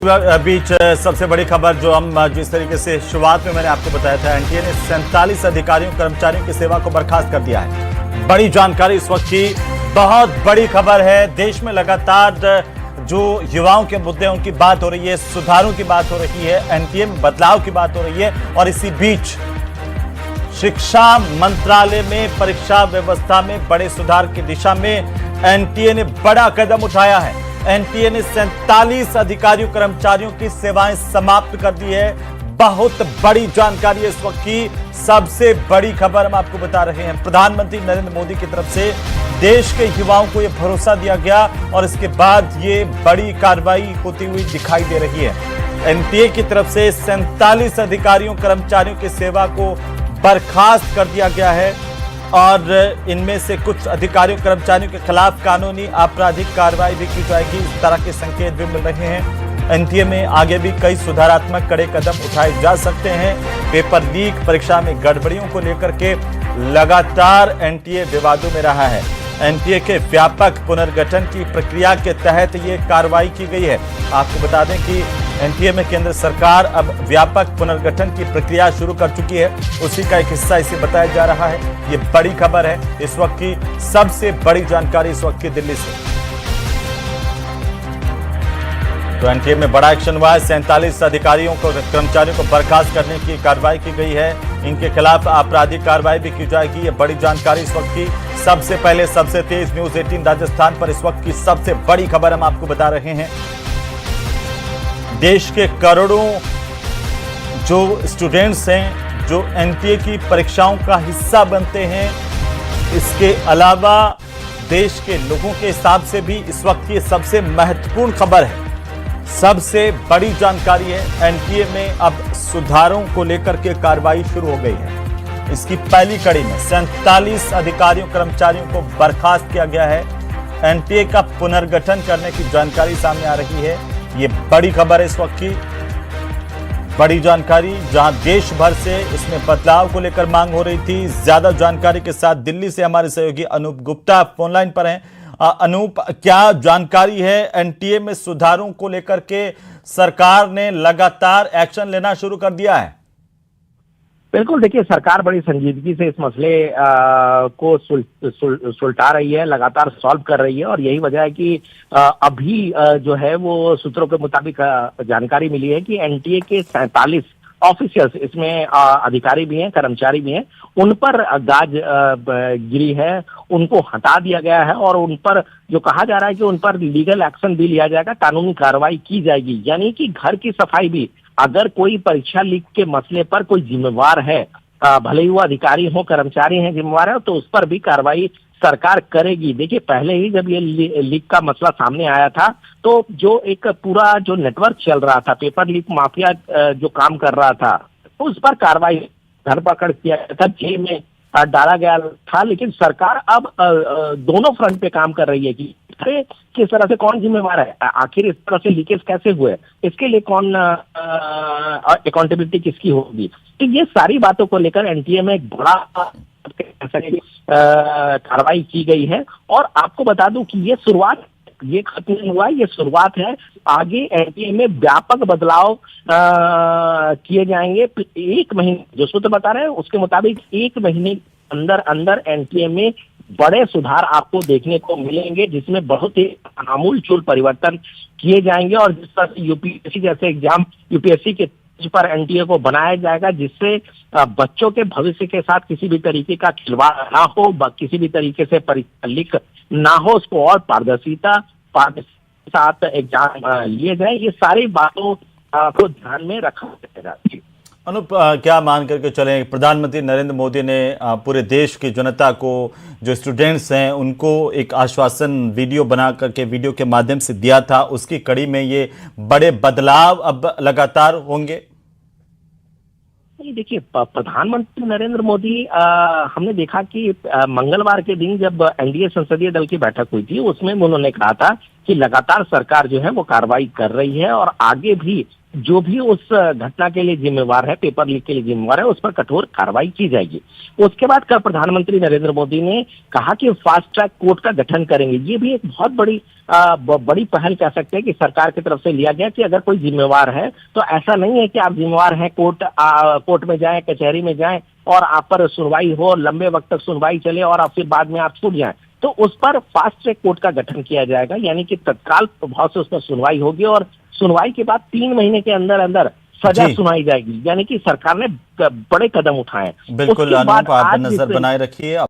बीच सबसे बड़ी खबर जो हम जिस तरीके से शुरुआत में मैंने आपको बताया था, एनटीए ने 47 अधिकारियों कर्मचारियों की सेवा को बर्खास्त कर दिया है। बड़ी जानकारी इस वक्त की, बहुत बड़ी खबर है। देश में लगातार जो युवाओं के मुद्दे उनकी बात हो रही है, सुधारों की बात हो रही है, एनटीए में बदलाव की बात हो रही है, और इसी बीच शिक्षा मंत्रालय में परीक्षा व्यवस्था में बड़े सुधार की दिशा में एनटीए ने बड़ा कदम उठाया है। एनटीए ने 47 अधिकारियों कर्मचारियों की सेवाएं समाप्त कर दी है। बहुत बड़ी जानकारी है इस वक्त की, सबसे बड़ी खबर हम आपको बता रहे हैं। प्रधानमंत्री नरेंद्र मोदी की तरफ से देश के युवाओं को यह भरोसा दिया गया और इसके बाद ये बड़ी कार्रवाई होती हुई दिखाई दे रही है। एनटीए की तरफ से 47 अधिकारियों कर्मचारियों की सेवा को बर्खास्त कर दिया गया है और इनमें से कुछ अधिकारियों कर्मचारियों के खिलाफ कानूनी आपराधिक कार्रवाई भी की जाएगी। इस तरह के संकेत भी मिल रहे हैं। एनटीए में आगे भी कई सुधारात्मक कड़े कदम उठाए जा सकते हैं। पेपर लीक, परीक्षा में गड़बड़ियों को लेकर के लगातार एनटीए विवादों में रहा है। एनटीए के व्यापक पुनर्गठन की प्रक्रिया के तहत ये कार्रवाई की गई है। आपको बता दें कि एनटीए में केंद्र सरकार अब व्यापक पुनर्गठन की प्रक्रिया शुरू कर चुकी है, उसी का एक हिस्सा इसे बताया जा रहा है। ये बड़ी खबर है इस वक्त की, सबसे बड़ी जानकारी इस वक्त की दिल्ली से। तो एनटीए में बड़ा एक्शन हुआ है। 47 अधिकारियों को कर्मचारियों को बर्खास्त करने की कार्रवाई की गई है। इनके खिलाफ आपराधिक कार्रवाई भी की जाएगी। ये बड़ी जानकारी इस वक्त की। सबसे पहले सबसे तेज न्यूज 18 राजस्थान पर इस वक्त की सबसे बड़ी खबर हम आपको बता रहे हैं। देश के करोड़ों जो स्टूडेंट्स हैं, जो एनटीए की परीक्षाओं का हिस्सा बनते हैं, इसके अलावा देश के लोगों के हिसाब से भी इस वक्त की सबसे महत्वपूर्ण खबर है, सबसे बड़ी जानकारी है। एनटीए में अब सुधारों को लेकर के कार्रवाई शुरू हो गई है। इसकी पहली कड़ी में 47 अधिकारियों कर्मचारियों को बर्खास्त किया गया है। एनटीए का पुनर्गठन करने की जानकारी सामने आ रही है। ये बड़ी खबर है इस वक्त की, बड़ी जानकारी, जहां देश भर से इसमें बदलाव को लेकर मांग हो रही थी। ज्यादा जानकारी के साथ दिल्ली से हमारे सहयोगी अनूप गुप्ता फोनलाइन पर हैं। अनूप, क्या जानकारी है? एनटीए में सुधारों को लेकर के सरकार ने लगातार एक्शन लेना शुरू कर दिया है। बिल्कुल, देखिए, सरकार बड़ी संजीदगी से इस मसले को सुलझा रही है, लगातार सॉल्व कर रही है। और यही वजह है कि अभी जो है वो सूत्रों के मुताबिक जानकारी मिली है कि एनटीए के 47 ऑफिसर्स, इसमें अधिकारी भी हैं, कर्मचारी भी हैं, उन पर गाज गिरी है, उनको हटा दिया गया है और उन पर जो कहा जा रहा है कि उन पर लीगल एक्शन भी लिया जाएगा, कानूनी कार्रवाई की जाएगी। यानी कि घर की सफाई भी, अगर कोई परीक्षा लीक के मसले पर कोई जिम्मेवार है, भले ही वो अधिकारी हो, कर्मचारी हैं, जिम्मेवार है, तो उस पर भी कार्रवाई सरकार करेगी। देखिए, पहले ही जब ये लीक का मसला सामने आया था तो जो एक पूरा जो नेटवर्क चल रहा था, पेपर लीक माफिया जो काम कर रहा था, उस पर कार्रवाई, धरपकड़ किया गया था, जेल में डाला गया था। लेकिन सरकार अब दोनों फ्रंट पे काम कर रही है कि किस तरह से कौन जिम्मेवार है, आखिर इस तरह से लीकेज कैसे हुए, इसके लिए कौन अकाउंटेबिलिटी किसकी होगी। तो ये सारी बातों को लेकर एनटीए में एक बड़ा कार्रवाई की गई है। और आपको बता दूं कि ये शुरुआत, ये खत्म नहीं हुआ, ये शुरुआत है। आगे एनटीए में व्यापक बदलाव किए जाएंगे। 1 महीने, जो सूत्र बता रहे हैं उसके मुताबिक 1 महीने अंदर अंदर एनटीए में बड़े सुधार आपको देखने को मिलेंगे, जिसमें बहुत ही आमूलचूल परिवर्तन किए जाएंगे। और जिस तरह से यूपीएससी जैसे एग्जाम, यूपीएससी के पर एनटीए को बनाया जाएगा, जिससे बच्चों के भविष्य के साथ किसी भी तरीके का खिलवाड़ ना हो, किसी भी तरीके से परीक्षा लीक ना हो, उसको और पारदर्शिता के साथ एग्जाम लिए जाए। ये सारी बातों को ध्यान में रखा जाएगा। अनूप, क्या मान करके चलें, प्रधानमंत्री नरेंद्र मोदी ने पूरे देश की जनता को, जो स्टूडेंट्स हैं, उनको एक आश्वासन वीडियो बना करके, वीडियो के माध्यम से दिया था, उसकी कड़ी में ये बड़े बदलाव अब लगातार होंगे? देखिए, प्रधानमंत्री नरेंद्र मोदी, हमने देखा कि मंगलवार के दिन जब एनडीए संसदीय दल की बैठक हुई थी, उसमें उन्होंने कहा था कि लगातार सरकार जो है वो कार्रवाई कर रही है और आगे भी जो भी उस घटना के लिए जिम्मेवार है, पेपर लीक के लिए जिम्मेवार है, उस पर कठोर कार्रवाई की जाएगी। उसके बाद कल प्रधानमंत्री नरेंद्र मोदी ने कहा कि फास्ट ट्रैक कोर्ट का गठन करेंगे। ये भी एक बहुत बड़ी बड़ी पहल कह सकते हैं कि सरकार की तरफ से लिया गया कि अगर कोई जिम्मेवार है तो ऐसा नहीं है कि आप जिम्मेवार हैं, कोर्ट में जाएं, कचहरी में जाएं और आप पर सुनवाई हो, लंबे वक्त तक सुनवाई चले और आप फिर बाद में आप छूट जाएं। तो उस पर फास्ट ट्रैक कोर्ट का गठन किया जाएगा, यानी कि तत्काल प्रभाव से उस पर सुनवाई होगी और सुनवाई के बाद 3 महीने के अंदर अंदर सजा सुनाई जाएगी। यानी कि सरकार ने बड़े कदम उठाए। बिल्कुल अनूप, आप नजर बनाए रखिए।